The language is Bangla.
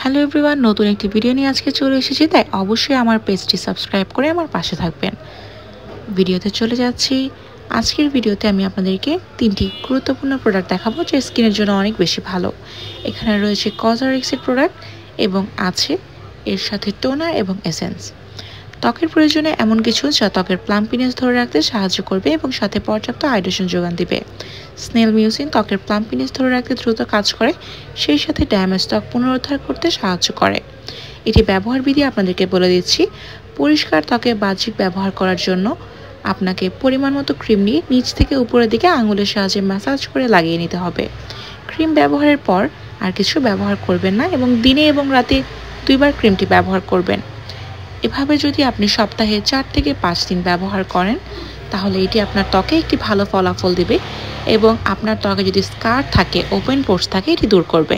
হ্যালো এভরিওয়ান, নতুন একটি ভিডিও নিয়ে আজকে চলে এসেছি, তাই অবশ্যই আমার পেজটি সাবস্ক্রাইব করে আমার পাশে থাকবেন। ভিডিওতে চলে যাচ্ছি। আজকের ভিডিওতে আমি আপনাদেরকে তিনটি গুরুত্বপূর্ণ প্রোডাক্ট দেখাবো যা স্কিনের জন্য অনেক বেশি ভালো। এখানে রয়েছে কসরক্সের প্রোডাক্ট এবং আছে এর সাথে টোনার এবং এসেন্স। ত্বকের প্রয়োজনে এমন কিছু যা ত্বকের প্লাম্পিনেস ধরে রাখতে সাহায্য করবে এবং সাথে পর্যাপ্ত হাইড্রেশন যোগান দিবে। স্নেল মিউসিন ত্বকের প্লাম্পিনেস ধরে রাখতে দ্রুত কাজ করে, সেই সাথে ড্যামেজ ত্বক পুনরুদ্ধার করতে সাহায্য করে। এটি ব্যবহার বিধি আপনাদেরকে বলে দিচ্ছি। পরিষ্কার ত্বকে বাহ্যিক ব্যবহার করার জন্য আপনাকে পরিমাণ মতো ক্রিম নিয়ে নিচ থেকে উপরের দিকে আঙুলের সাহায্যে ম্যাসাজ করে লাগিয়ে নিতে হবে। ক্রিম ব্যবহারের পর আর কিছু ব্যবহার করবেন না এবং দিনে এবং রাতে 2বার ক্রিমটি ব্যবহার করবেন। এভাবে যদি আপনি সপ্তাহে 4 থেকে 5 দিন ব্যবহার করেন তাহলে এটি আপনার ত্বকে একটি ভালো ফলাফল দেবে এবং আপনার ত্বকে যদি স্কার থাকে, ওপেন পোর্স থাকে, এটি দূর করবে।